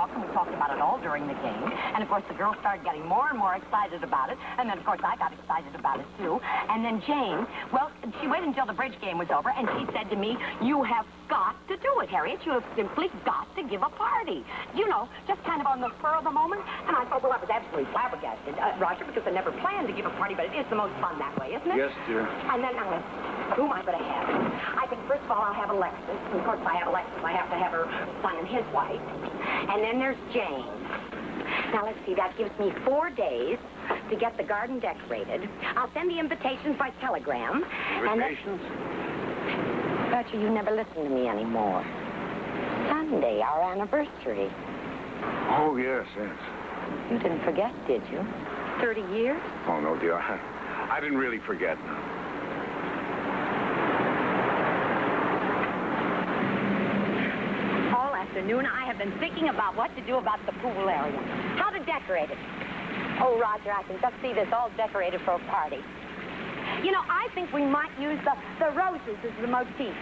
talked, and we talked about it all during the game. And, of course, the girls started getting more and more excited about it. And then, of course, I got excited about it, too. And then Jane, well, she waited until the bridge game was over, and she said to me, you have got to do it, Harriet. You have simply got to give a party. You know, just kind of on the spur of the moment. And I thought, well, I was absolutely flabbergasted, Roger, because I never planned to give a party, but it is the most fun that way, isn't it? Yes, dear. And then, who am I going to have? I think, first of all, I'll have Alexis. And, of course, if I have Alexis, I have to have her son and his wife. And then there's Jane. Now, let's see, that gives me 4 days to get the garden decorated. I'll send the invitations by telegram. Invitations? Roger, you never listen to me anymore. Sunday, our anniversary. Oh, yes, yes. You didn't forget, did you? 30 years? Oh, no, dear. I didn't really forget. All afternoon, I have been thinking about what to do about the pool area. How to decorate it. Oh, Roger, I can just see this all decorated for a party. You know, I think we might use the roses as the motif.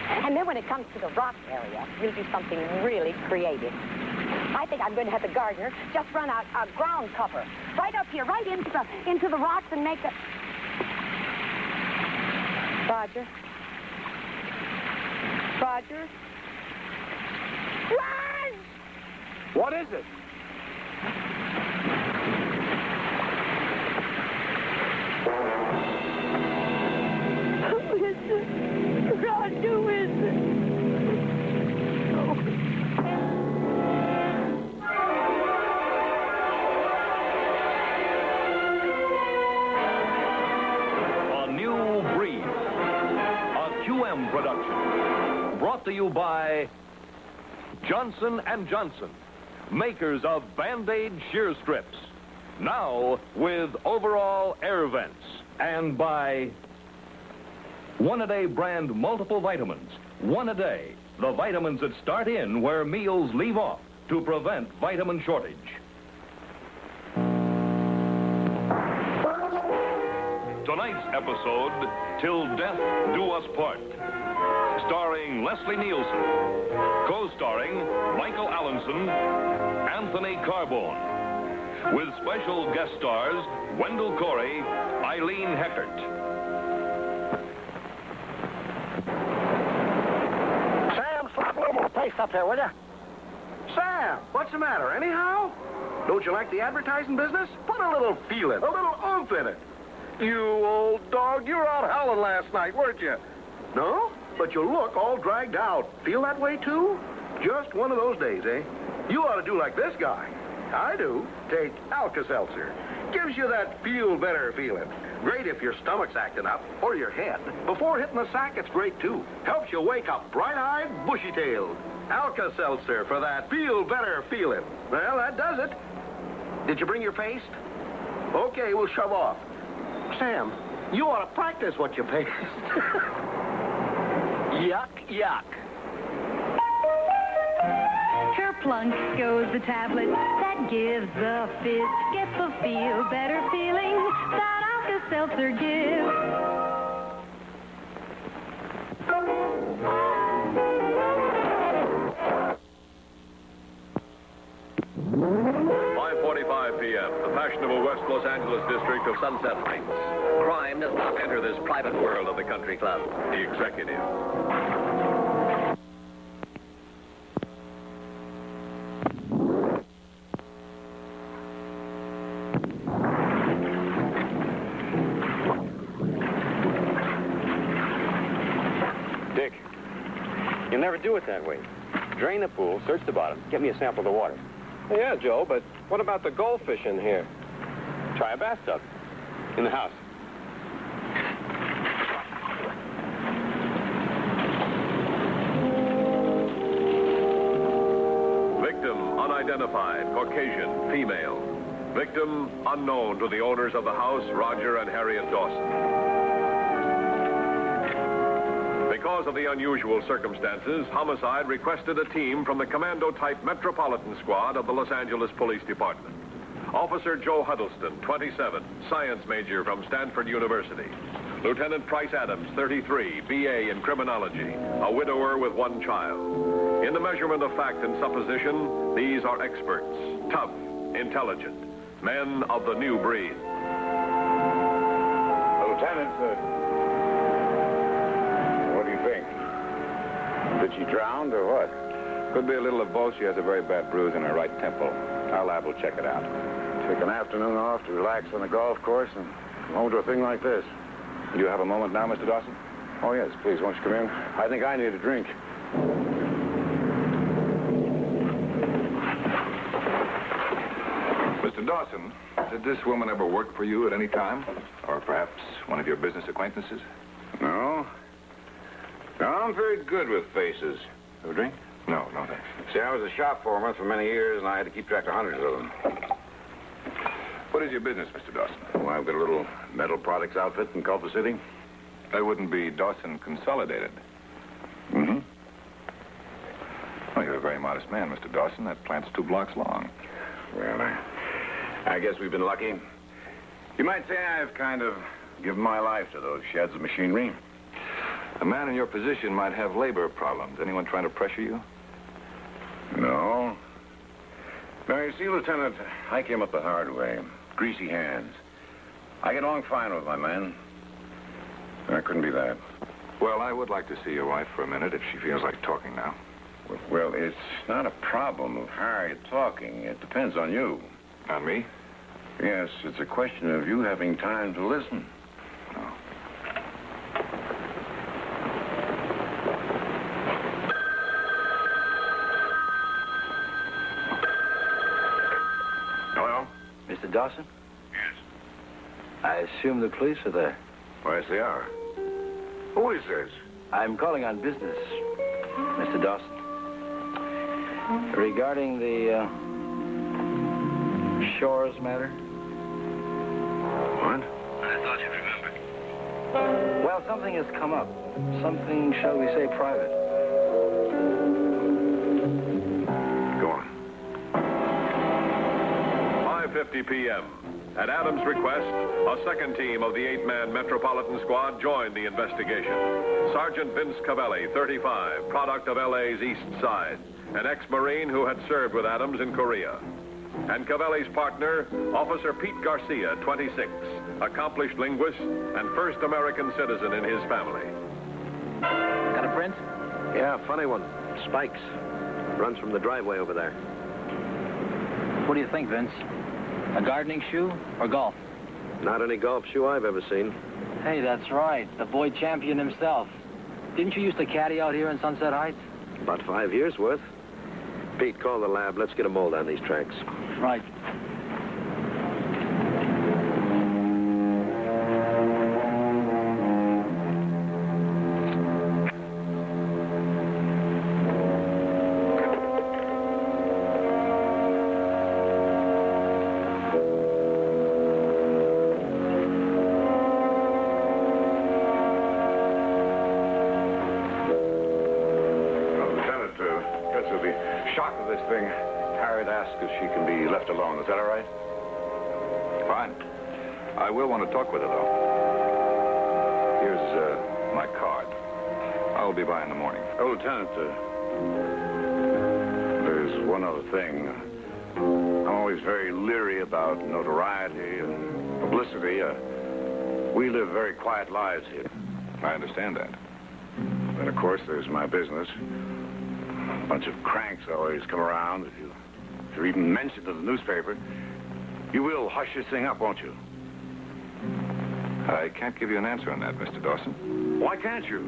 And then when it comes to the rock area, we'll do something really creative. I think I'm going to have the gardener just run a ground cover right up here, right into the rocks and make a... Roger? Roger? Run! What is it? Who is it? Roger, who is it? Production. Brought to you by Johnson & Johnson, makers of Band-Aid shear strips. Now with overall air vents. And by One-A-Day brand multiple vitamins. One-A-Day, the vitamins that start in where meals leave off to prevent vitamin shortage. Tonight's episode, Till Death Do Us Part, starring Leslie Nielsen, co-starring Michael Allenson, Anthony Carbone, with special guest stars Wendell Corey, Eileen Heckert. Sam, slap a little more paste up there, will you? Sam, what's the matter, anyhow? Don't you like the advertising business? Put a little feel in, a little oomph in it. You old dog, you were out howling last night, weren't you? No? But you look all dragged out. Feel that way, too? Just one of those days, eh? You ought to do like this guy. I do. Take Alka-Seltzer. Gives you that feel-better feeling. Great if your stomach's acting up, or your head. Before hitting the sack, it's great, too. Helps you wake up bright-eyed, bushy-tailed. Alka-Seltzer for that feel-better feeling. Well, that does it. Did you bring your paste? Okay, we'll shove off. Sam, you ought to practice what you paste. Yuck, yuck. Kerplunk goes the tablet that gives the fizz. Get the feel-better feeling that Alka-Seltzer gives. 5:45 p.m., the fashionable West Los Angeles district of Sunset Heights. Crime does not enter this private world of the country club. The executive. Dick, you never do it that way. Drain the pool, search the bottom, get me a sample of the water. Yeah, Joe, but what about the goldfish in here? Try a bathtub. In the house. Victim unidentified, Caucasian, female. Victim unknown to the owners of the house, Roger and Harriet Dawson. Because of the unusual circumstances, Homicide requested a team from the commando-type Metropolitan Squad of the Los Angeles Police Department. Officer Joe Huddleston, 27, science major from Stanford University. Lieutenant Price Adams, 33, B.A. in criminology, a widower with one child. In the measurement of fact and supposition, these are experts, tough, intelligent, men of the new breed. Lieutenant, what do you think? Did she drown or what? Could be a little of both. She has a very bad bruise in her right temple. Our lab will check it out. Take an afternoon off to relax on the golf course and come home to a thing like this. You have a moment now, Mr. Dawson? Oh, yes, please, won't you come in? I think I need a drink. Mr. Dawson, did this woman ever work for you at any time? Or perhaps one of your business acquaintances? No. No, I'm very good with faces. Have a drink? No, no, thanks. See, I was a shop foreman for many years, and I had to keep track of hundreds of them. What is your business, Mr. Dawson? Well, I've got a little metal products outfit in Culver City. That wouldn't be Dawson Consolidated. Mm-hmm. Well, you're a very modest man, Mr. Dawson. That plant's 2 blocks long. Well, I guess we've been lucky. You might say I've kind of given my life to those sheds of machinery. A man in your position might have labor problems. Anyone trying to pressure you? No. Now, you see, Lieutenant, I came up the hard way. Greasy hands. I get along fine with my men. I couldn't be that. Well, I would like to see your wife for a minute if she feels like talking now. Well, it's not a problem of how you're talking. It depends on you. On me? Yes, it's a question of you having time to listen. Oh. Hello? Mr. Dawson? Yes. I assume the police are there. Well, yes, they are. Who is this? I'm calling on business, Mr. Dawson. Regarding the Shores matter. What? I thought you'd remember. Well, something has come up. Something, shall we say, private. Go on. 5:50 p.m. At Adams' request, a second team of the 8-man Metropolitan Squad joined the investigation. Sergeant Vince Cavelli, 35, product of L.A.'s East Side, an ex-Marine who had served with Adams in Korea. And Cavelli's partner, Officer Pete Garcia, 26, accomplished linguist and first American citizen in his family. Got a print? Yeah, funny one. Spikes. Runs from the driveway over there. What do you think, Vince? A gardening shoe or golf? Not any golf shoe I've ever seen. Hey, that's right. The boy champion himself. Didn't you used to caddy out here in Sunset Heights? About 5 years' worth. Pete, call the lab. Let's get a mold on these tracks. Right. She can be left alone. Is that all right? Fine. I will want to talk with her, though. Here's my card. I'll be by in the morning. Oh, Lieutenant, there's one other thing. I'm always very leery about notoriety and publicity. We live very quiet lives here. I understand that. And, of course, there's my business. A bunch of cranks always come around. If you're even mentioned in the newspaper, you will hush this thing up, won't you? I can't give you an answer on that, Mr. Dawson. Why can't you?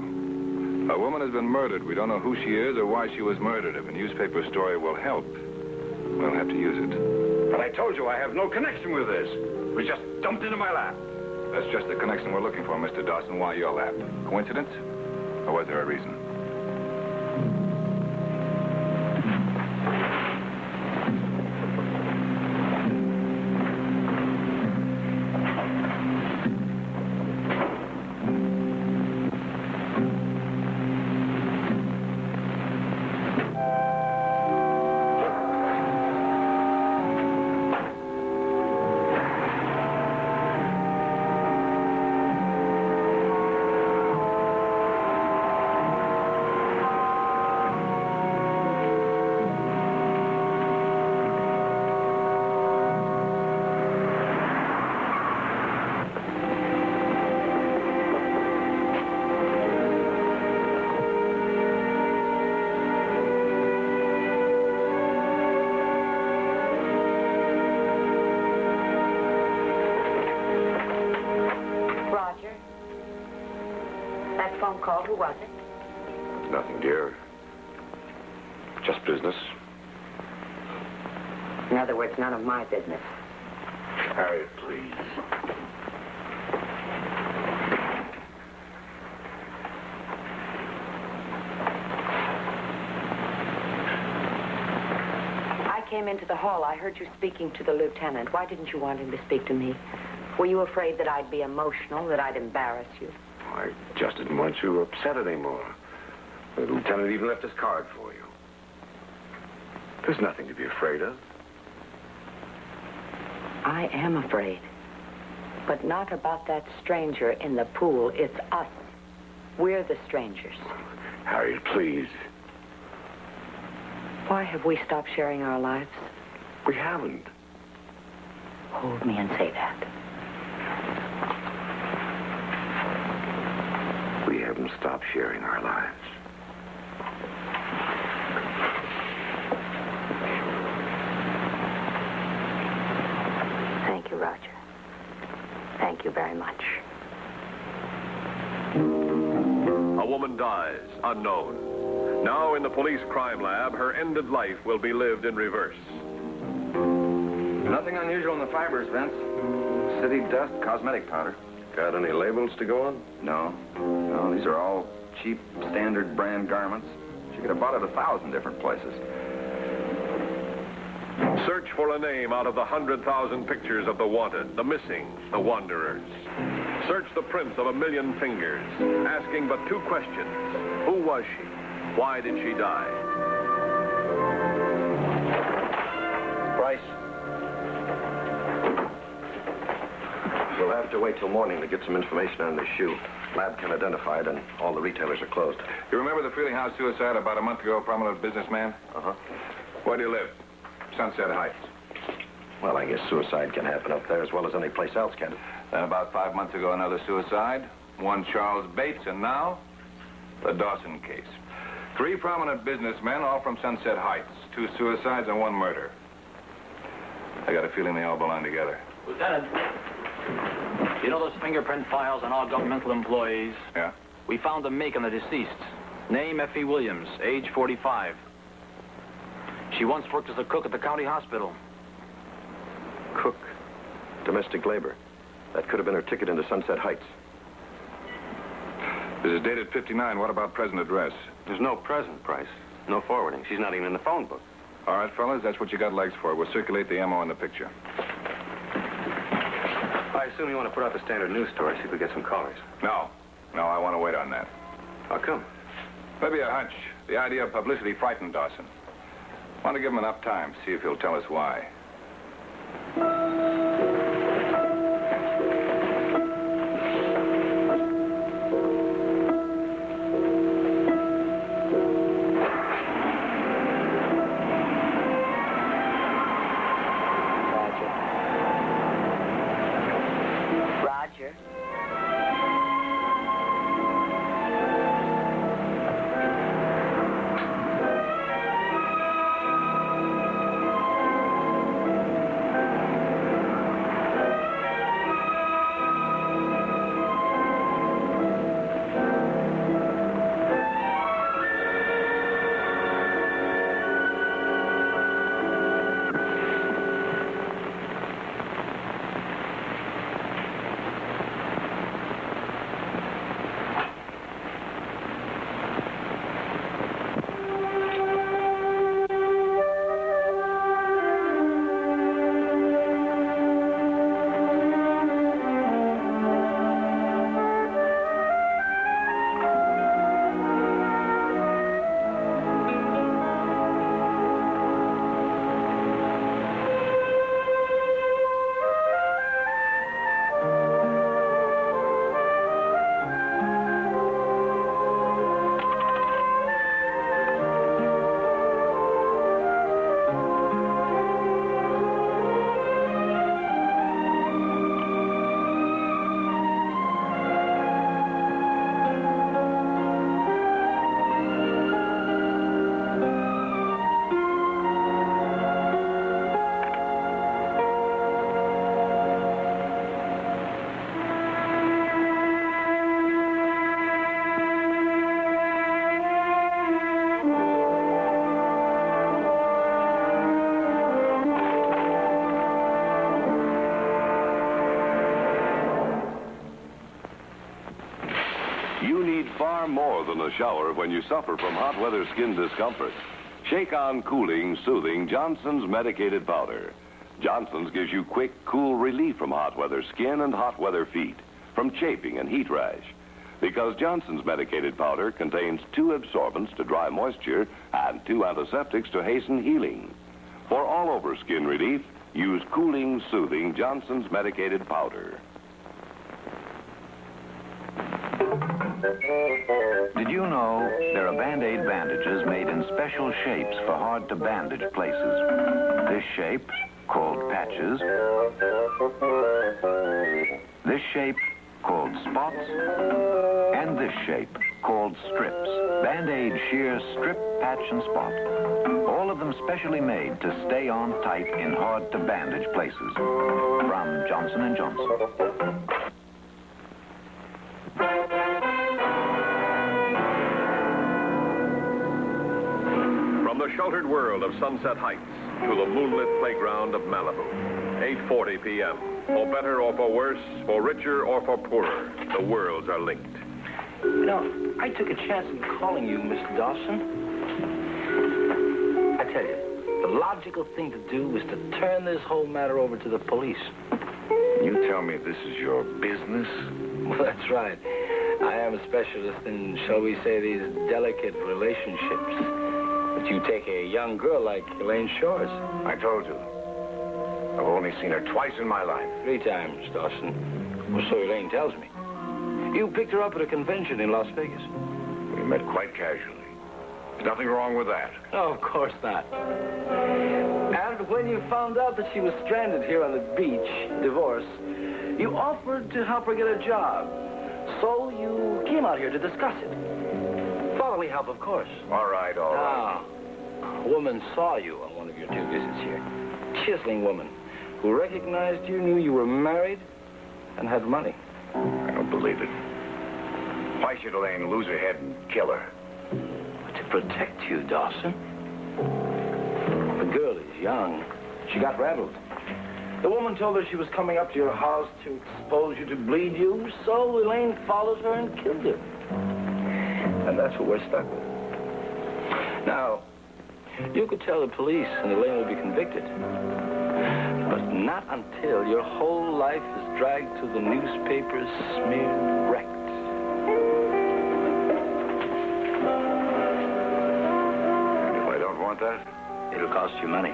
A woman has been murdered. We don't know who she is or why she was murdered. If a newspaper story will help, we'll have to use it. But I told you I have no connection with this. It was just dumped into my lap. That's just the connection we're looking for, Mr. Dawson. Why your lap? Coincidence? Or was there a reason? phone call. Who was it? Nothing, dear. Just business. In other words, none of my business. Harriet, please. I came into the hall. I heard you speaking to the lieutenant. Why didn't you want him to speak to me? Were you afraid that I'd be emotional, that I'd embarrass you? I just didn't want you upset anymore. The lieutenant even left his card for you. There's nothing to be afraid of. I am afraid. But not about that stranger in the pool. It's us. We're the strangers. Harriet, please. Why have we stopped sharing our lives? We haven't. Hold me and say that. We haven't stopped sharing our lives. Thank you, Roger. Thank you very much. A woman dies, unknown. Now in the police crime lab, her ended life will be lived in reverse. Nothing unusual in the fibers, Vince. City dust, cosmetic powder. Got any labels to go on? No. No, these are all cheap, standard brand garments. She could have bought it 1,000 different places. Search for a name out of the 100,000 pictures of the wanted, the missing, the wanderers. Search the prints of 1,000,000 fingers, asking but two questions. Who was she? Why did she die? Price. We'll have to wait till morning to get some information on this shoe. Lab can identify it, and all the retailers are closed. You remember the Freely House suicide about a month ago, prominent businessman? Uh-huh. Where do you live? Sunset Heights. Well, I guess suicide can happen up there as well as any place else, can it? Then about 5 months ago, another suicide. One Charles Bates, and now, the Dawson case. 3 prominent businessmen, all from Sunset Heights. 2 suicides and 1 murder. I got a feeling they all belong together. Lieutenant, you know those fingerprint files on all governmental employees? Yeah? We found the make on the deceased. Name Effie Williams, age 45. She once worked as a cook at the county hospital. Cook. Domestic labor. That could have been her ticket into Sunset Heights. This is dated 59. What about present address? There's no present, Price. No forwarding. She's not even in the phone book. All right, fellas, that's what you got legs for. We'll circulate the MO in the picture. I assume you want to put out the standard news story, see if we get some callers. No. No, I want to wait on that. How come? Maybe a hunch. The idea of publicity frightened Dawson. Want to give him enough time, see if he'll tell us why. Roger. than a shower when you suffer from hot weather skin discomfort. Shake on Cooling Soothing Johnson's medicated powder. Johnson's gives you quick, cool relief from hot weather skin and hot weather feet, from chafing and heat rash. Because Johnson's medicated powder contains 2 absorbents to dry moisture and 2 antiseptics to hasten healing. For all-over skin relief, use Cooling Soothing Johnson's medicated powder. Did you know there are Band-Aid bandages made in special shapes for hard-to-bandage places? This shape, called patches. This shape, called spots. And this shape, called strips. Band-Aid sheer strip, patch, and spot. All of them specially made to stay on tight in hard-to-bandage places. From Johnson & Johnson. From the sheltered world of Sunset Heights to the moonlit playground of Malibu. 8:40 p.m. For better or for worse, for richer or for poorer, the worlds are linked. You know, I took a chance in calling you, Mr. Dawson. I tell you, the logical thing to do is to turn this whole matter over to the police. You tell me this is your business? Well, that's right. I am a specialist in, shall we say, these delicate relationships. But you take a young girl like Elaine Shores. I told you. I've only seen her twice in my life. 3 times, Dawson. Well, so Elaine tells me. You picked her up at a convention in Las Vegas. We met quite casually. There's nothing wrong with that. Oh, of course not. And when you found out that she was stranded here on the beach, divorced, you offered to help her get a job. So you came out here to discuss it. Fatherly help, of course. All right, all right. Now, a woman saw you on one of your 2 visits here. Chiseling woman who recognized you, knew you were married, and had money. I don't believe it. Why should Elaine lose her head and kill her? To protect you, Dawson. The girl is young. She got rattled. The woman told her she was coming up to your house to expose you, to bleed you, so Elaine followed her and killed her. And that's what we're stuck with. Now, you could tell the police and Elaine would be convicted. But not until your whole life is dragged to the newspapers, smeared, wrecked. And if I don't want that? It'll cost you money.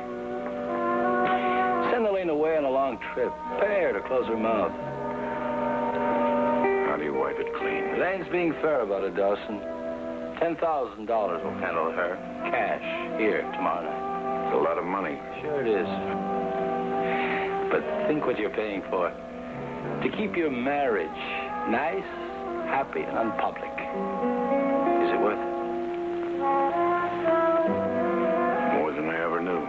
Send Elaine away on a long trip. Pay her to close her mouth. How do you wipe it clean? Elaine's being fair about it, Dawson. $10,000 will handle her. Cash, here, tomorrow night. It's a lot of money. Sure it is. But think what you're paying for. To keep your marriage nice, happy, and public. Is it worth it? More than I ever knew.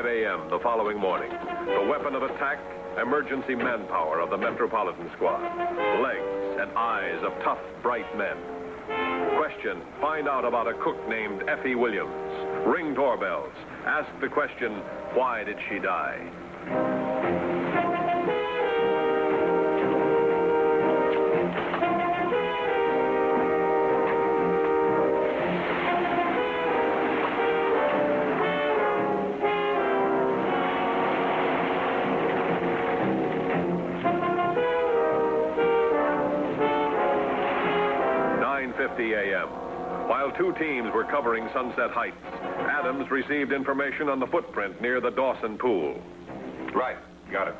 A.m. the following morning. The weapon of attack, emergency manpower of the Metropolitan Squad. Legs and eyes of tough, bright men. Question, find out about a cook named Effie Williams. Ring doorbells. Ask the question, why did she die? A.m. While 2 teams were covering Sunset Heights, Adams received information on the footprint near the Dawson pool. Right. Got it.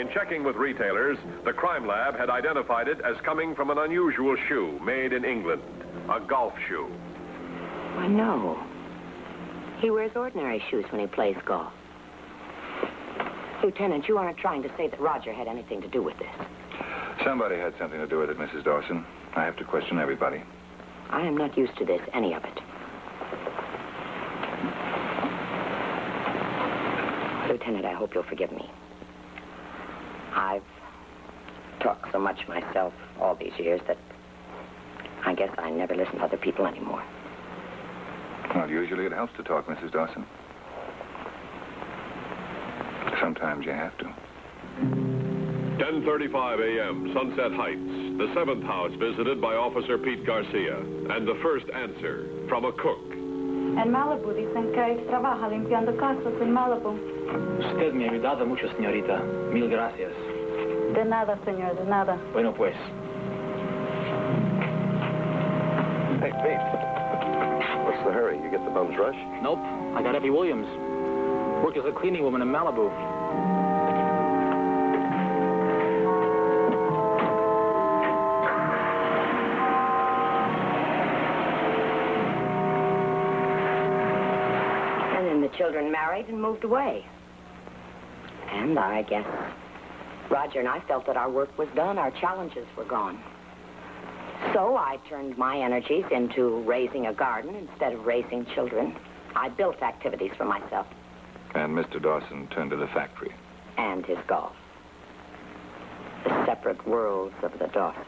In checking with retailers, the crime lab had identified it as coming from an unusual shoe made in England, a golf shoe. I know. He wears ordinary shoes when he plays golf. Lieutenant, you aren't trying to say that Roger had anything to do with this. Somebody had something to do with it, Mrs. Dawson. I have to question everybody. I am not used to this, any of it. Lieutenant, I hope you'll forgive me. I've talk so much myself all these years that I guess I never listen to other people anymore. Well, usually it helps to talk, Mrs. Dawson. Sometimes you have to. 10:35 a.m., Sunset Heights. The 7th house visited by Officer Pete Garcia. And the first answer from a cook. En Malibu dicen que trabaja limpiando casas en Malibu. Usted me ha ayudado mucho, señorita. Mil gracias. De nada, señor, de nada. Bueno, pues. Hey, Pete. What's the hurry? You get the bum's rush? Nope. I got Effie Williams. Worked as a cleaning woman in Malibu. And then the children married and moved away. And I guess Roger and I felt that our work was done, our challenges were gone. So I turned my energies into raising a garden instead of raising children. I built activities for myself. And Mr. Dawson turned to the factory. And his golf. The separate worlds of the Dawsons.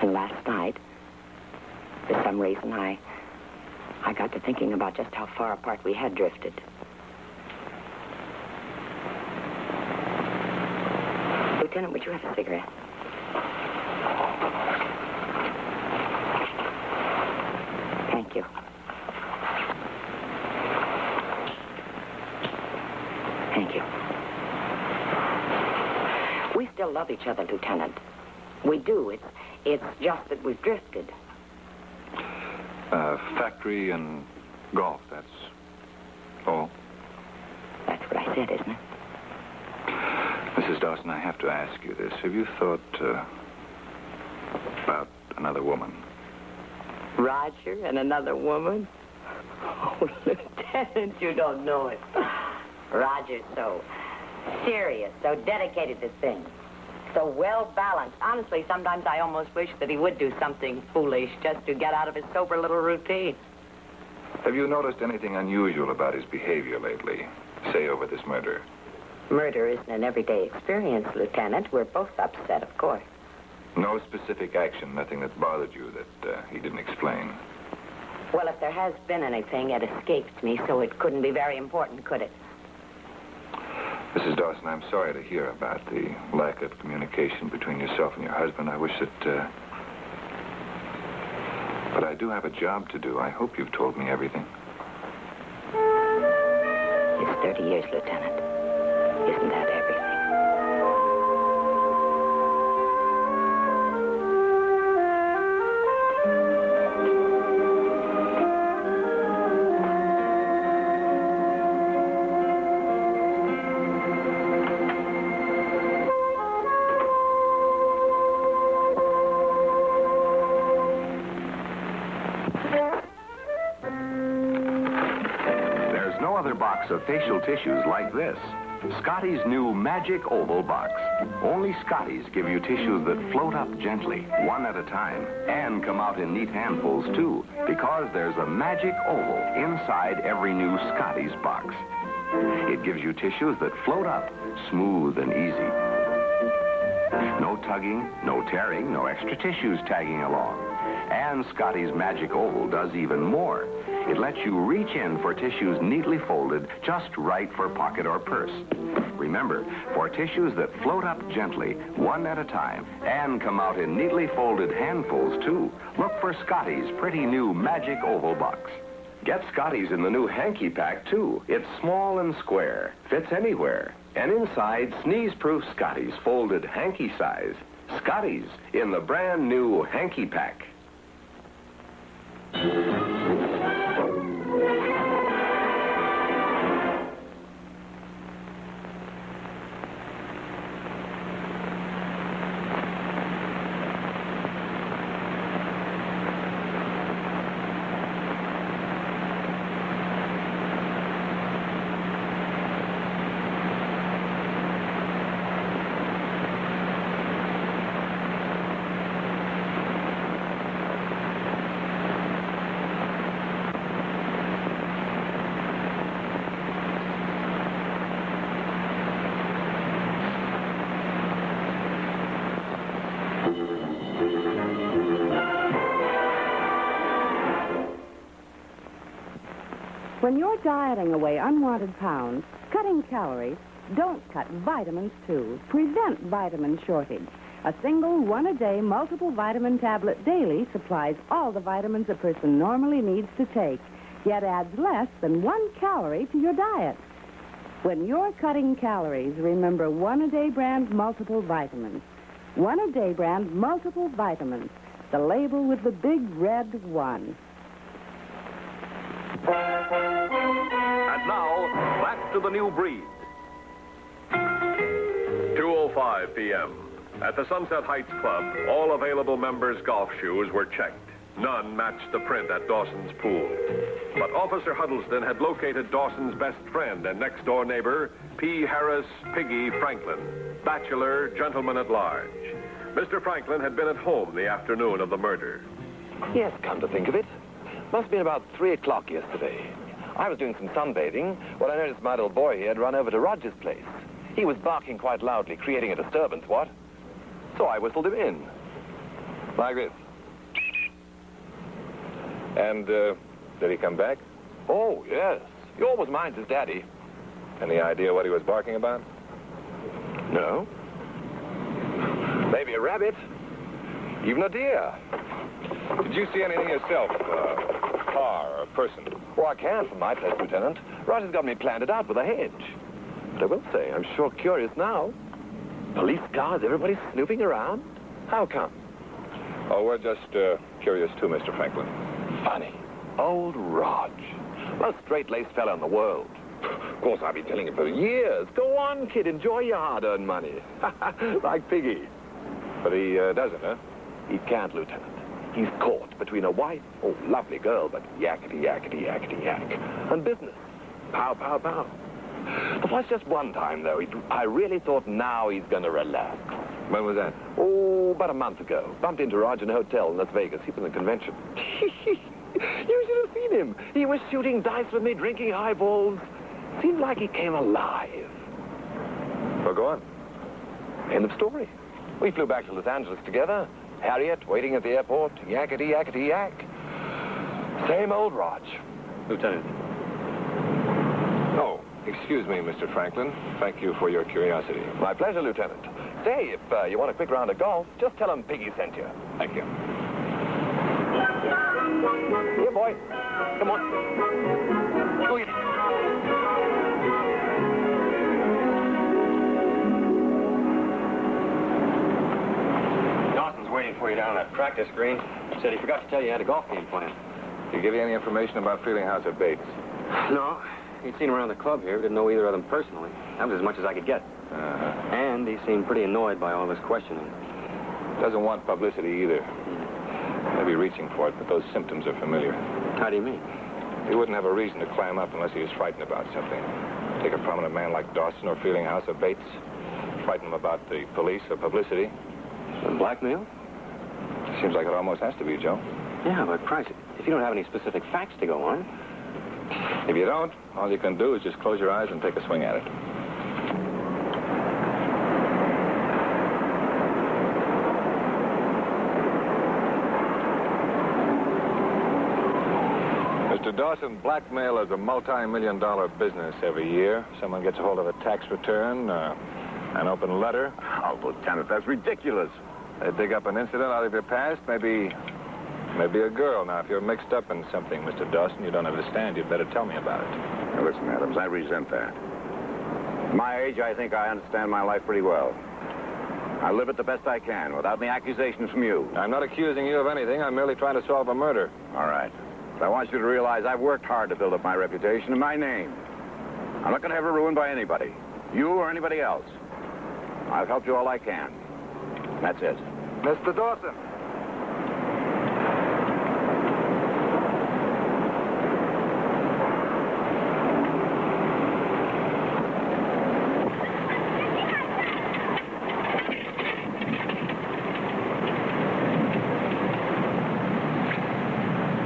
And last night, for some reason, I got to thinking about just how far apart we had drifted. Lieutenant, would you have a cigarette? Thank you. Thank you. We still love each other, Lieutenant. We do. It's just that we've drifted. Factory and golf, that's all? That's what I said, isn't it? Mrs. Dawson, I have to ask you this. Have you thought about another woman? Roger and another woman? Oh, Lieutenant, you don't know it. Roger's so serious, so dedicated to things, so well-balanced. Honestly, sometimes I almost wish that he would do something foolish just to get out of his sober little routine. Have you noticed anything unusual about his behavior lately? Say, over this murder? Murder isn't an everyday experience, Lieutenant. We're both upset, of course. No specific action, nothing that bothered you that he didn't explain? Well, if there has been anything, it escaped me, so it couldn't be very important, could it? Mrs. Dawson, I'm sorry to hear about the lack of communication between yourself and your husband. I wish that, but I do have a job to do. I hope you've told me everything. It's 30 years, Lieutenant. Isn't that everything? Of facial tissues like this. Scotty's new Magic Oval Box. Only Scotty's give you tissues that float up gently, one at a time, and come out in neat handfuls, too, because there's a Magic Oval inside every new Scotty's box. It gives you tissues that float up, smooth and easy. No tugging, no tearing, no extra tissues tagging along. And Scotty's Magic Oval does even more. It lets you reach in for tissues neatly folded, just right for pocket or purse. Remember, for tissues that float up gently, one at a time, and come out in neatly folded handfuls, too, look for Scotty's pretty new Magic Oval Box. Get Scotty's in the new Hanky Pack, too. It's small and square, fits anywhere. And inside, sneeze-proof Scotty's folded hanky size. Scotty's in the brand new Hanky Pack. When you're dieting away unwanted pounds, cutting calories, don't cut vitamins, too. Prevent vitamin shortage. A single one-a-day multiple vitamin tablet daily supplies all the vitamins a person normally needs to take, yet adds less than 1 calorie to your diet. When you're cutting calories, remember one-a-day brand multiple vitamins. One-a-day brand multiple vitamins. The label with the big red 1. And now, back to the new breed. 2:05 p.m. At the Sunset Heights Club, all available members' golf shoes were checked. None matched the print at Dawson's pool. But Officer Huddleston had located Dawson's best friend and next-door neighbor, P. Harris Piggy Franklin, bachelor, gentleman at large. Mr. Franklin had been at home the afternoon of the murder. Yes, come to think of it. Must have been about 3 o'clock yesterday. I was doing some sunbathing when I noticed my little boy here had run over to Roger's place. He was barking quite loudly, creating a disturbance, what? So I whistled him in. Like this. And, did he come back? Oh, yes. He always minds his daddy. Any idea what he was barking about? No. Maybe a rabbit. Even a deer. Did you see anything yourself? A car or a person? Oh, I can't from my place, Lieutenant. Roger's got me planted out with a hedge. But I will say, I'm sure curious now. Police cars, everybody snooping around. How come? Oh, we're just curious too, Mr. Franklin. Funny. Old Rog. Most straight-laced fella in the world. Of course, I've been telling you for years. Go on, kid. Enjoy your hard-earned money. Like Piggy. But he doesn't, huh? He can't, Lieutenant. He's caught between a wife, oh, lovely girl, but yakety, yakety, yakety, yak, and business. Pow, pow, pow. It was just one time, though. I really thought now he's going to relax. When was that? Oh, about a month ago. Bumped into Roger in a hotel in Las Vegas. He was in a convention. You should have seen him. He was shooting dice with me, drinking highballs. Seemed like he came alive. Well, go on. End of story. We flew back to Los Angeles together. Harriet waiting at the airport. Yakety, yakety, yak. Same old Rog. Lieutenant. Oh, excuse me, Mr. Franklin. Thank you for your curiosity. My pleasure, Lieutenant. Say, if you want a quick round of golf, just tell him Piggy sent you. Thank you. Here, boy. Come on. Go get it. Dawson's waiting for you down at that practice green. Said he forgot to tell you he had a golf game planned. Did he give you any information about Feeling House at Bates? No. He'd seen him around the club here. Didn't know either of them personally. That was as much as I could get. And he seemed pretty annoyed by all this questioning. Doesn't want publicity either. Maybe reaching for it, but those symptoms are familiar. How do you mean? He wouldn't have a reason to clam up unless he was frightened about something. Take a prominent man like Dawson or Feeling House or Bates. Frighten him about the police or publicity. And blackmail? Seems like it almost has to be, Joe. Yeah, but Christ, if you don't have any specific facts to go on. If you don't, all you can do is just close your eyes and take a swing at it. Mr. Dawson, blackmail is a multi-million-dollar business every year. Someone gets a hold of a tax return, an open letter. Oh, Lieutenant, that's ridiculous. They dig up an incident out of your past, maybe a girl. Now, if you're mixed up in something, Mr. Dawson, you don't understand, you'd better tell me about it. Now, listen, Adams, I resent that. At my age, I think I understand my life pretty well. I live it the best I can without any accusations from you. I'm not accusing you of anything. I'm merely trying to solve a murder. All right. But I want you to realize I've worked hard to build up my reputation and my name. I'm not going to have it ruined by anybody, you or anybody else. I've helped you all I can. That's it. Mr. Dawson.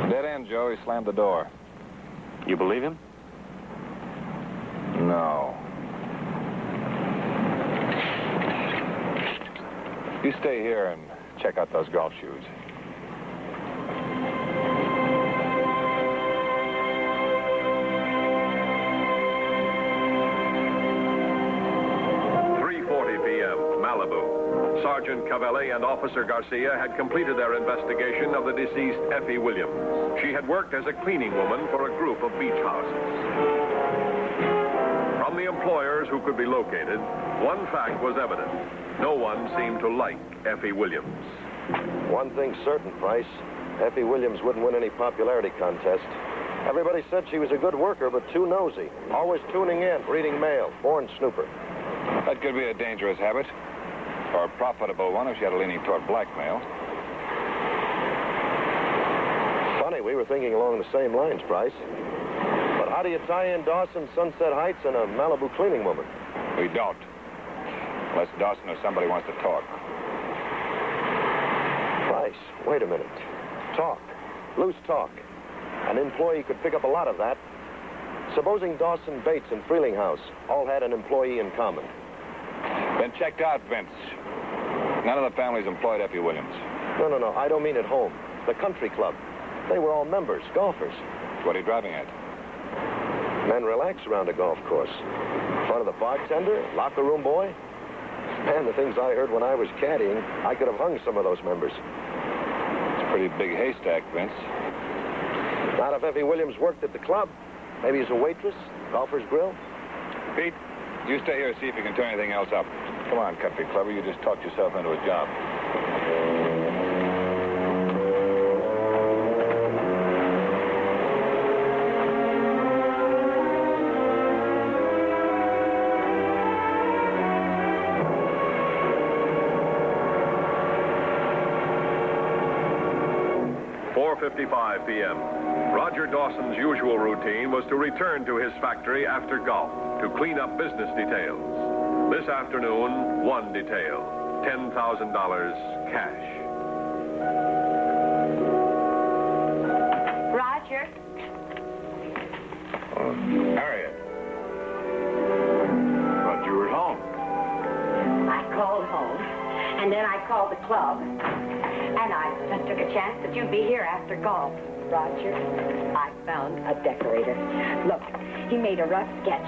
Dead end, Joe. He slammed the door. You believe him? No. You stay here and check out those golf shoes. Sergeant Cavelli and Officer Garcia had completed their investigation of the deceased Effie Williams. She had worked as a cleaning woman for a group of beach houses. From the employers who could be located, one fact was evident. No one seemed to like Effie Williams. One thing's certain, Price. Effie Williams wouldn't win any popularity contest. Everybody said she was a good worker, but too nosy. Always tuning in, reading mail. Born snooper. That could be a dangerous habit. Or a profitable one if she had a leaning toward blackmail. Funny, we were thinking along the same lines, Price. But how do you tie in Dawson, Sunset Heights, and a Malibu cleaning woman? We don't. Unless Dawson or somebody wants to talk. Price, wait a minute. Talk. Loose talk. An employee could pick up a lot of that. Supposing Dawson, Bates, and Freelinghouse all had an employee in common. Then checked out, Vince. None of the families employed Effie Williams. No. I don't mean at home. The country club. They were all members, golfers. What are you driving at? Men relax around a golf course. Front of the bartender, locker room boy. Man, the things I heard when I was caddying, I could have hung some of those members. It's a pretty big haystack, Vince. Not if Effie Williams worked at the club. Maybe as a waitress, golfer's grill. Pete, you stay here and see if you can turn anything else up. Come on, country clubber. You just talked yourself into a job. 4:55 p.m. Roger Dawson's usual routine was to return to his factory after golf to clean up business details. This afternoon, one detail, $10,000 cash. Roger? Harriet. Thought you were at home. I called home, and then I called the club, and I just took a chance that you'd be here after golf. Roger, I found a decorator. Look, he made a rough sketch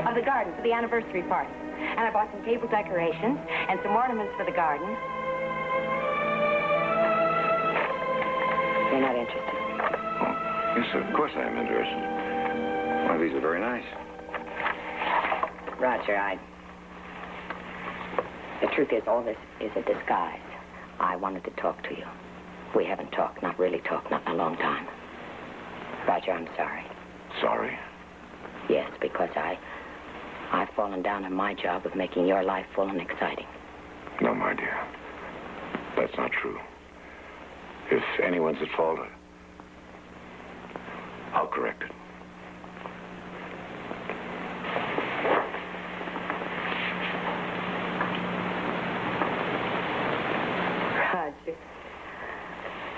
of the garden for the anniversary party. And I bought some table decorations and some ornaments for the garden. You're not interested? Oh, yes, of course I am interested. Well, these are very nice. Roger, the truth is, all this is a disguise. I wanted to talk to you. We haven't talked, not really talked, not in a long time. Roger, I'm sorry. Sorry? Yes, because I've fallen down on my job of making your life full and exciting. No, my dear. That's not true. If anyone's at fault, I'll correct it. Roger,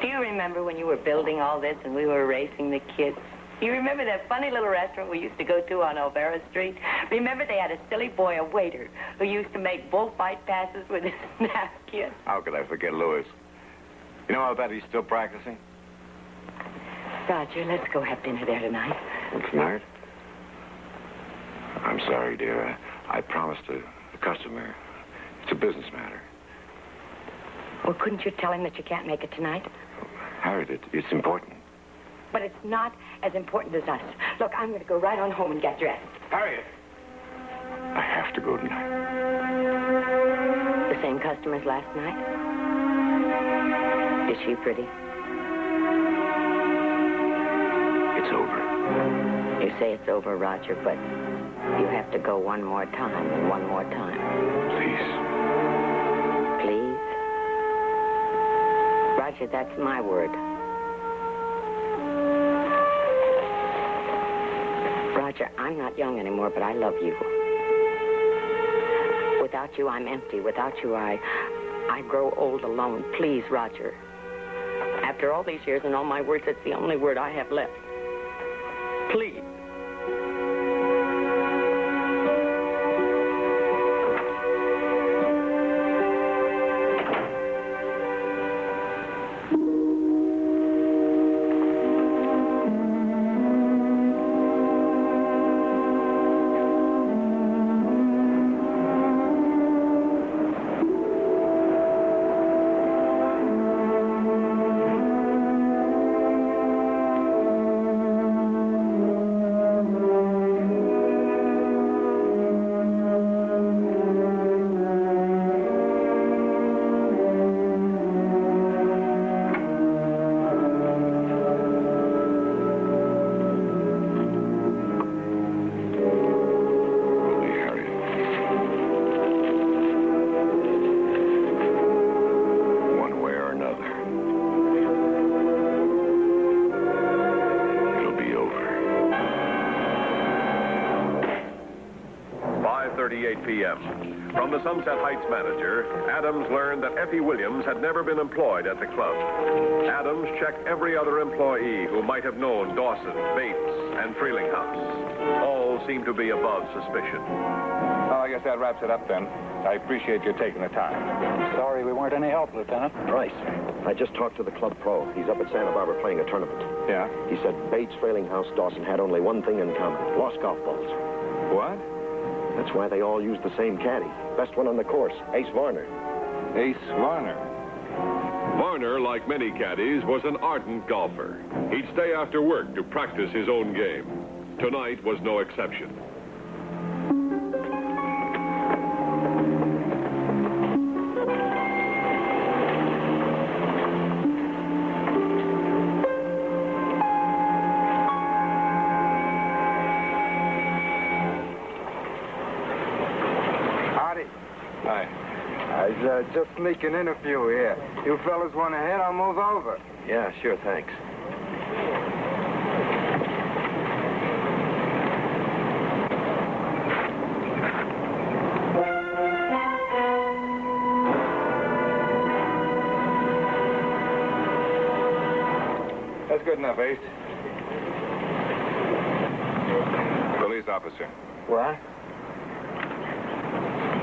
do you remember when you were building all this and we were racing the kids? You remember that funny little restaurant we used to go to on Olvera Street? Remember they had a silly boy, a waiter, who used to make bullfight passes with his napkin? How could I forget Louis? You know, I'll bet he's still practicing. Roger, let's go have dinner there tonight. Tonight? I'm sorry, dear. I promised a customer. It's a business matter. Well, couldn't you tell him that you can't make it tonight? Harriet, it's important. But it's not as important as us. Look, I'm going to go right on home and get dressed. Harriet! I have to go tonight. The same customers last night? Is she pretty? It's over. You say it's over, Roger, but you have to go one more time and one more time. Please. Please? Roger, that's my word. Roger, I'm not young anymore, but I love you. Without you, I'm empty. Without you, I grow old alone. Please, Roger. After all these years and all my words, it's the only word I have left. Please. 8 p.m. From the Sunset Heights manager, Adams learned that Effie Williams had never been employed at the club. Adams checked every other employee who might have known Dawson, Bates, and Freelinghouse. All seemed to be above suspicion. Well, I guess that wraps it up then. I appreciate you taking the time. Sorry we weren't any help, Lieutenant. Price, I just talked to the club pro. He's up at Santa Barbara playing a tournament. Yeah? He said Bates, Freelinghouse, Dawson had only one thing in common. Lost golf balls. What? That's why they all used the same caddy. Best one on the course, Ace Varner. Ace Varner. Varner, like many caddies, was an ardent golfer. He'd stay after work to practice his own game. Tonight was no exception. Just sneaking in a few here. You fellas want to hit? I'll move over. Yeah, sure, thanks. That's good enough, Ace. Police officer. What?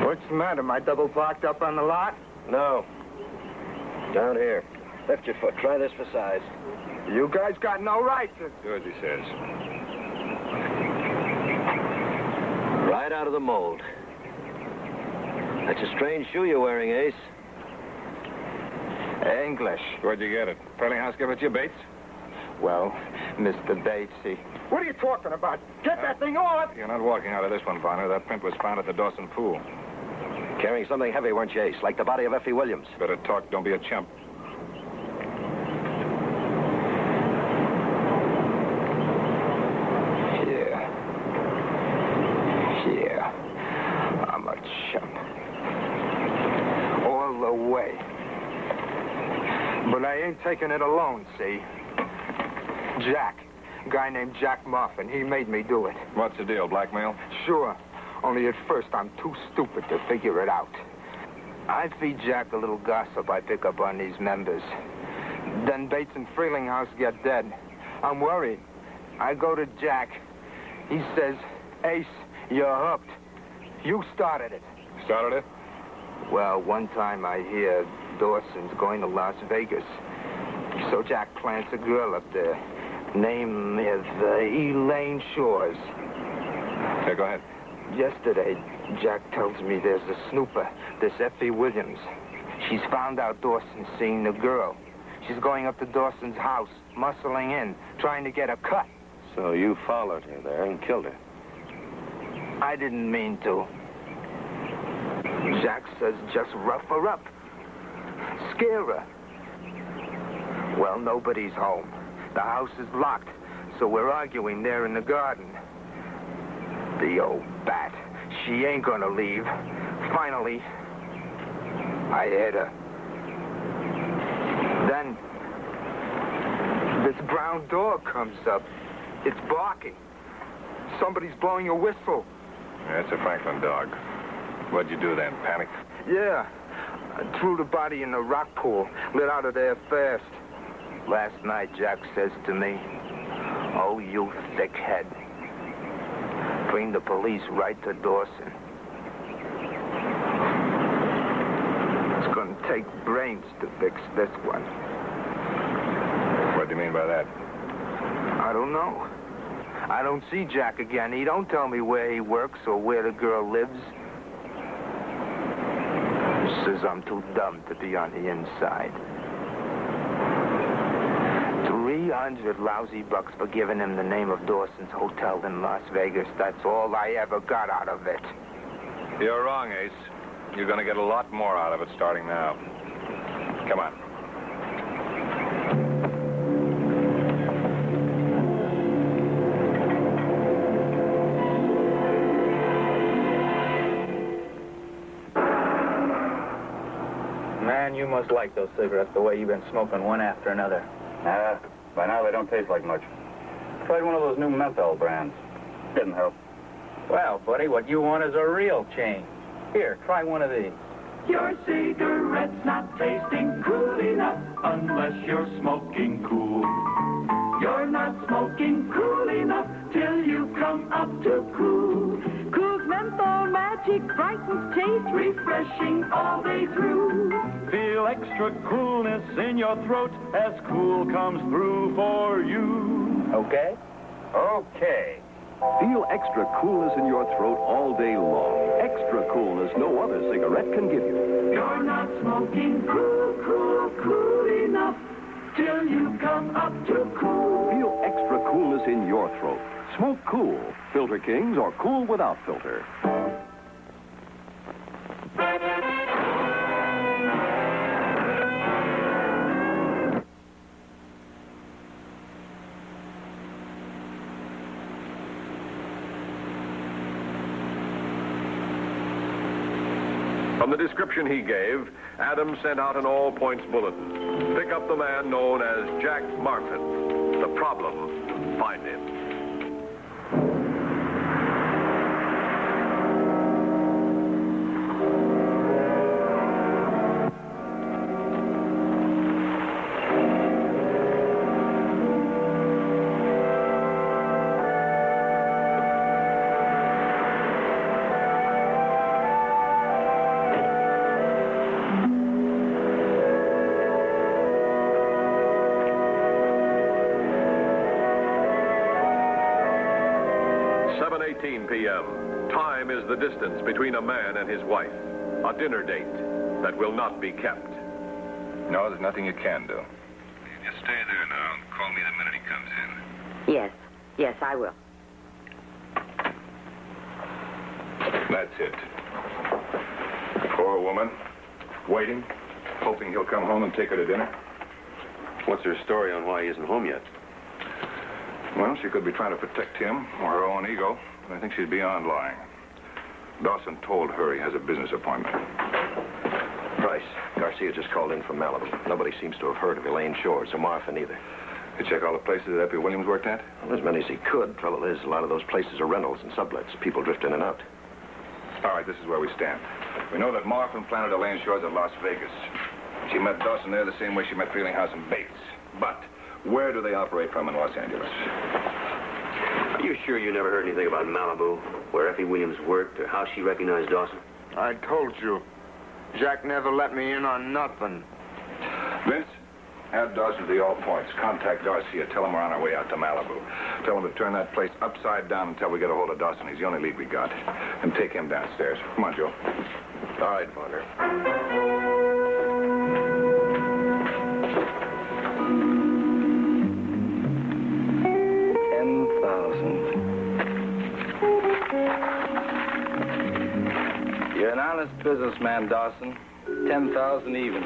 What's the matter? Am I double parked up on the lot? No. Down here. Lift your foot. Try this for size. You guys got no right to... Do as he says. Right out of the mold. That's a strange shoe you're wearing, Ace. English. Where'd you get it? Freelinghouse give it to you, Bates? Well, Mr. Batesy. What are you talking about? Get that thing off! You're not walking out of this one, Varner. That print was found at the Dawson pool. Carrying something heavy, weren't you, Ace? Like the body of Effie Williams. Better talk. Don't be a chump. Yeah. I'm a chump. All the way. But I ain't taking it alone, see? Jack. A guy named Jack Muffin. He made me do it. What's the deal, blackmail? Sure. Only at first I'm too stupid to figure it out. I feed Jack a little gossip I pick up on these members. Then Bates and Freelinghouse get dead. I'm worried. I go to Jack. He says, Ace, you're hooked. You started it. Started it? Well, one time I hear Dawson's going to Las Vegas. So Jack plants a girl up there. Name is Elaine Shores. Okay, go ahead. Yesterday, Jack tells me there's a snooper, this Effie Williams. She's found out Dawson's seeing the girl. She's going up to Dawson's house, muscling in, trying to get a cut. So you followed her there and killed her? I didn't mean to. Jack says just rough her up. Scare her. Well, nobody's home. The house is locked, so we're arguing there in the garden. The old bat. She ain't gonna leave. Finally, I hit her. Then, this brown dog comes up. It's barking. Somebody's blowing a whistle. Yeah, it's a Franklin dog. What'd you do then? Panic? Yeah. I threw the body in the rock pool. Lit out of there fast. Last night, Jack says to me, "Oh, you thickhead. Bring the police right to Dawson. It's gonna take brains to fix this one." What do you mean by that? I don't know. I don't see Jack again. He don't tell me where he works or where the girl lives. He says I'm too dumb to be on the inside. 300 lousy bucks for giving him the name of Dawson's Hotel in Las Vegas. That's all I ever got out of it. You're wrong, Ace. You're going to get a lot more out of it starting now. Come on. Man, you must like those cigarettes the way you've been smoking one after another. By now they don't taste like much. Tried one of those new menthol brands. Didn't help. Well, buddy, what you want is a real change. Here, try one of these. Your cigarette's not tasting cool enough unless you're smoking cool. You're not smoking cool enough till you come up to cool. Cool's menthol magic brightens taste, refreshing all day through. Feel extra coolness in your throat as cool comes through for you. Okay? Okay. Feel extra coolness in your throat all day long. Extra coolness no other cigarette can give you. You're not smoking cool enough till you come up to cool. Feel extra coolness in your throat. Smoke Cool. Filter Kings or Cool without filter. From the description he gave, Adams sent out an all-points bulletin. Pick up the man known as Jack Martin. The problem, find him. p.m. Time is the distance between a man and his wife. A dinner date that will not be kept. No, there's nothing you can do. Just stay there now and call me the minute he comes in. Yes, I will. That's it. Poor woman, waiting, hoping he'll come home and take her to dinner. What's her story on why he isn't home yet? Well, she could be trying to protect him or her own ego, but I think she's beyond lying. Dawson told her he has a business appointment. Price, Garcia just called in from Malibu. Nobody seems to have heard of Elaine Shores, or Martha neither. You check all the places that Eppie Williams worked at? Well, as many as he could. Trouble is, a lot of those places are rentals and sublets. People drift in and out. All right, this is where we stand. We know that Martha planted Elaine Shores at Las Vegas. She met Dawson there the same way she met Frelinghuysen and Bates. But where do they operate from in Los Angeles? Are you sure you never heard anything about Malibu, where Effie Williams worked, or how she recognized Dawson? I told you. Jack never let me in on nothing. Vince, add Dawson to the all points. Contact Garcia. Tell him we're on our way out to Malibu. Tell him to turn that place upside down until we get a hold of Dawson. He's the only lead we got. And take him downstairs. Come on, Joe. All right, Varner. You're an honest businessman, Dawson. 10,000 even.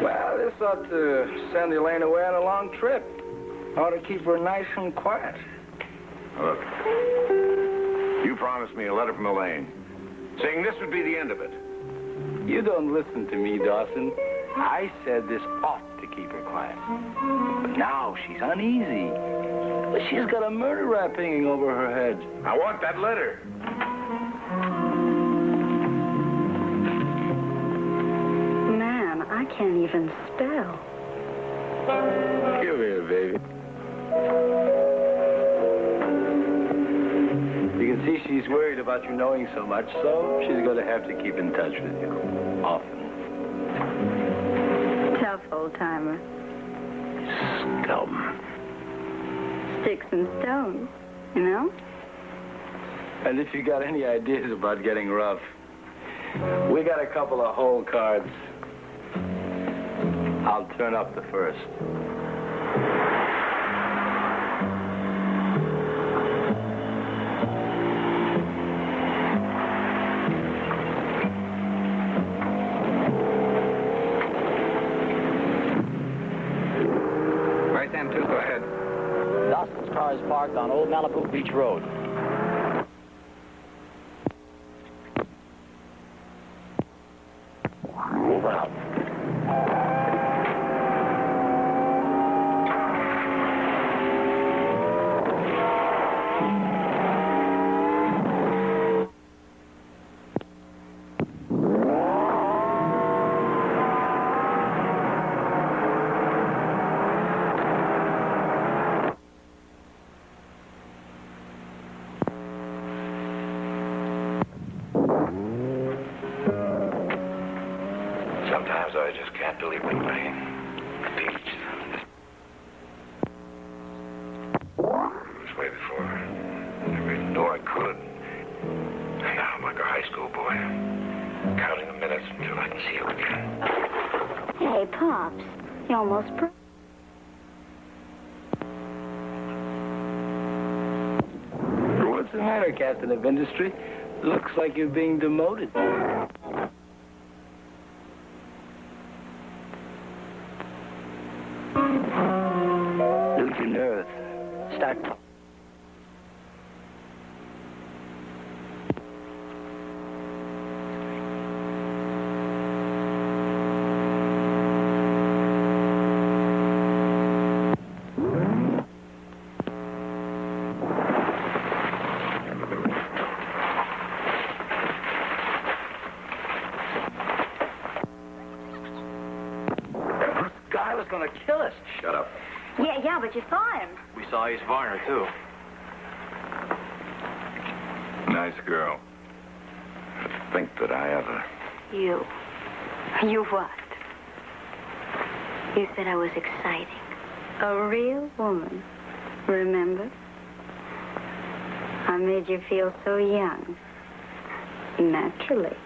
Well, this ought to send Elaine away on a long trip. Ought to keep her nice and quiet. Look, you promised me a letter from Elaine, saying this would be the end of it. You don't listen to me, Dawson. I said this ought to keep her quiet. But now she's uneasy. She's got a murder rap hanging over her head. I want that letter. Man, I can't even spell. Come here, baby. You can see she's worried about you knowing so much, so she's going to have to keep in touch with you. Often. Tough old-timer. Scum. Sticks and stones, you know? And if you got any ideas about getting rough, we got a couple of hole cards. I'll turn up the first. Right then, two, go ahead. Dawson's car is parked on Old Malibu Beach Road. Move out. Sometimes I just can't believe what my speech. It was way before I ever knew I could. And now I'm like a high school boy, counting the minutes until I can see you again. Hey, Pops, you almost broke. What's the matter, Captain of Industry? Looks like you're being demoted. Lose your nerve. Start. Gonna kill us. Shut up. Yeah, but you saw him. We saw Ace Varner, too. Nice girl. To think that I ever... You what? You said I was exciting. A real woman. Remember? I made you feel so young. Naturally.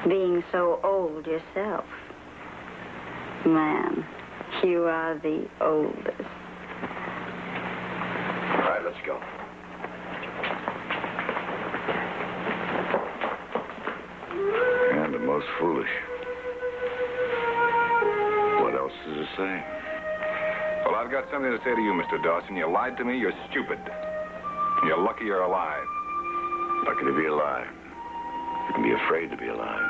Being so old yourself. Man, you are the oldest. All right, let's go. And the most foolish. What else does it say? Well, I've got something to say to you, Mr. Dawson. You lied to me, you're stupid. You're lucky you're alive. Lucky to be alive. You can be afraid to be alive.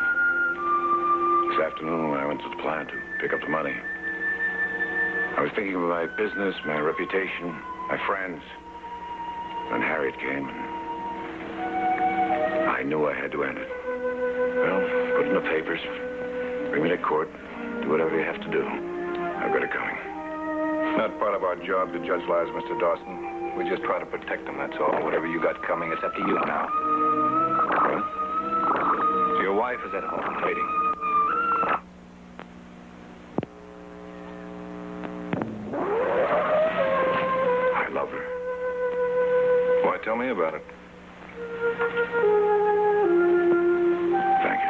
This afternoon, I went to the plant to pick up the money. I was thinking of my business, my reputation, my friends. When Harriet came, and I knew I had to end it. Well, put in the papers, bring me to court, do whatever you have to do. I've got it coming. Not part of our job to judge lives, Mr. Dawson. We just try to protect them, that's all. Whatever you got coming, it's up to you now. What? Your wife is at home waiting. Tell me about it. Thank you,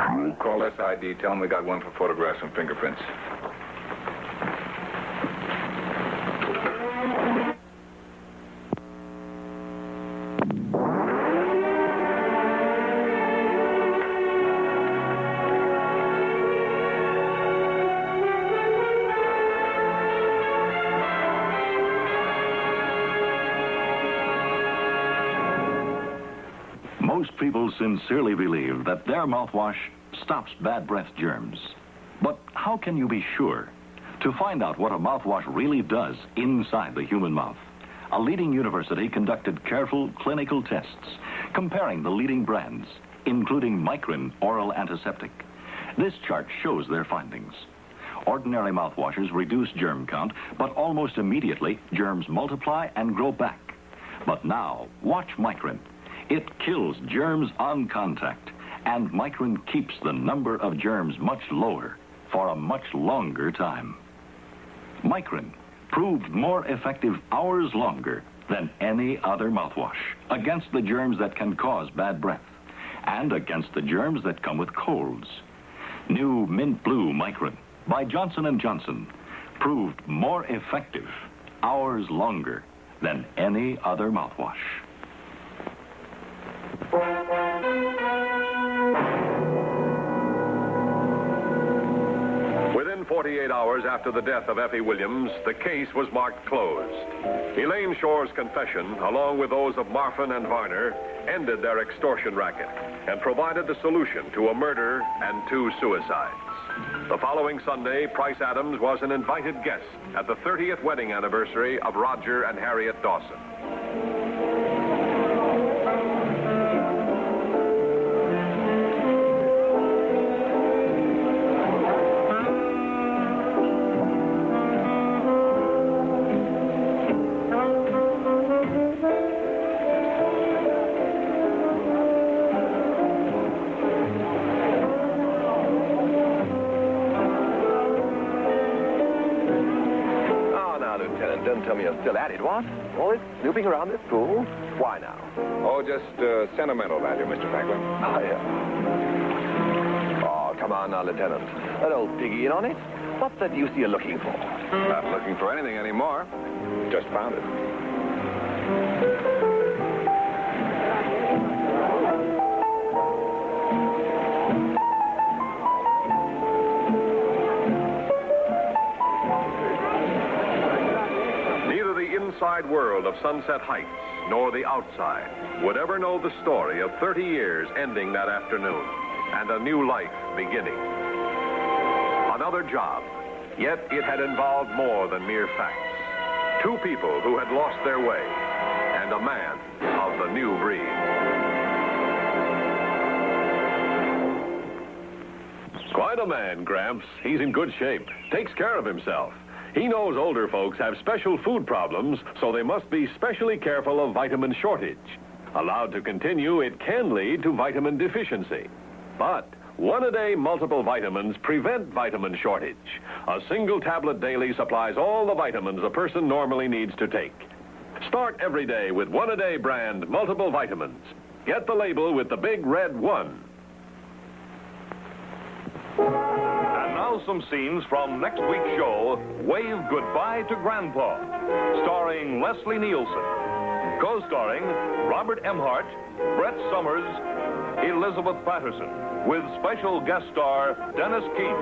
Lieutenant. Call SID. Tell them we got one for photographs and fingerprints. Most people sincerely believe that their mouthwash stops bad breath germs. But how can you be sure? To find out what a mouthwash really does inside the human mouth, a leading university conducted careful clinical tests comparing the leading brands, including Micron oral antiseptic. This chart shows their findings. Ordinary mouthwashes reduce germ count, but almost immediately germs multiply and grow back. But now, watch Micron. It kills germs on contact, and Micron keeps the number of germs much lower for a much longer time. Micron proved more effective hours longer than any other mouthwash against the germs that can cause bad breath and against the germs that come with colds. New Mint Blue Micron by Johnson & Johnson proved more effective hours longer than any other mouthwash. Within 48 hours after the death of Effie Williams, the case was marked closed. Elaine Shore's confession, along with those of Marfin and Varner, ended their extortion racket and provided the solution to a murder and 2 suicides. The following Sunday, Price Adams was an invited guest at the 30th wedding anniversary of Roger and Harriet Dawson. tell me you're still at it, what? Always snooping around this pool? Why now? Oh, just sentimental value, Mr. Franklin. Oh, yeah. Oh, come on now, Lieutenant. That old piggy in on it? What's that use you're looking for? Not looking for anything anymore. Just found it. Neither the inside world of Sunset Heights nor the outside would ever know the story of 30 years ending that afternoon and a new life beginning. Another job, yet it had involved more than mere facts. Two people who had lost their way, and a man of the new breed. Quite a man, Gramps. He's in good shape. Takes care of himself. He knows older folks have special food problems, so they must be specially careful of vitamin shortage. Allowed to continue, it can lead to vitamin deficiency. But one-a-day multiple vitamins prevent vitamin shortage. A single tablet daily supplies all the vitamins a person normally needs to take. Start every day with one-a-day brand multiple vitamins. Get the label with the big red 1. And now some scenes from next week's show, Wave Goodbye to Grandpa, starring Leslie Nielsen. Co-starring Robert Emhart, Brett Summers, Elizabeth Patterson, with special guest star Dennis Keith.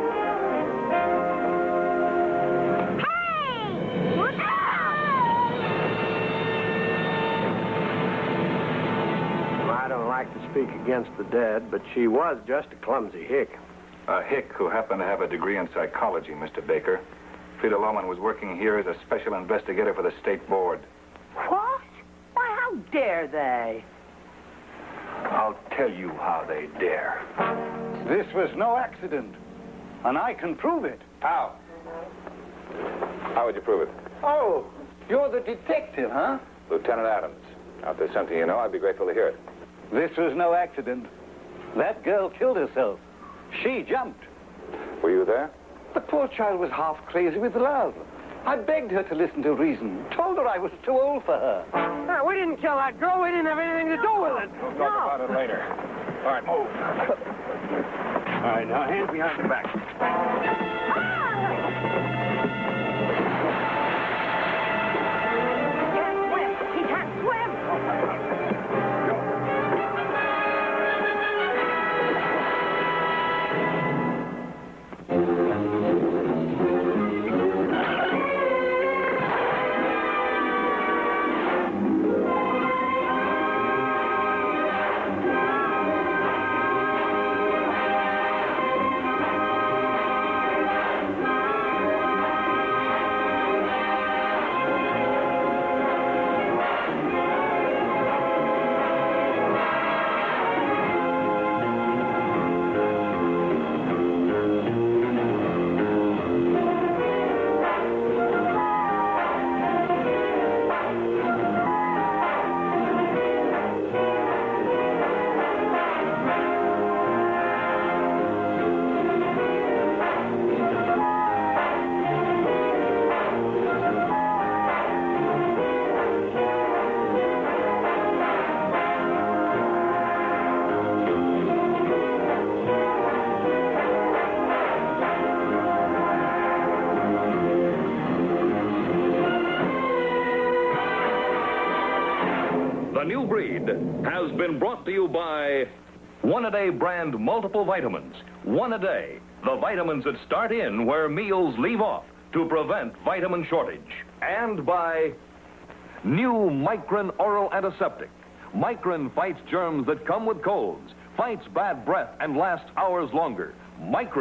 I don't like to speak against the dead, but she was just a clumsy hick. A hick who happened to have a degree in psychology, Mr. Baker. Frida Lohman was working here as a special investigator for the state board. What? Why, how dare they? I'll tell you how they dare. This was no accident, and I can prove it. How? How would you prove it? Oh, you're the detective, huh? Lieutenant Adams. Now, if there's something you know, I'd be grateful to hear it. This was no accident. That girl killed herself. She jumped. Were you there? The poor child was half crazy with love. I begged her to listen to reason. Told her I was too old for her. No, we didn't kill that girl. We didn't have anything to do with it. We'll talk about it later. All right, move. All right, now, hands behind your back. He can't swim. The New Breed has been brought to you by One-A-Day brand multiple vitamins. One-A-Day, the vitamins that start in where meals leave off to prevent vitamin shortage. And by new Micron Oral Antiseptic. Micron fights germs that come with colds, fights bad breath, and lasts hours longer. Micron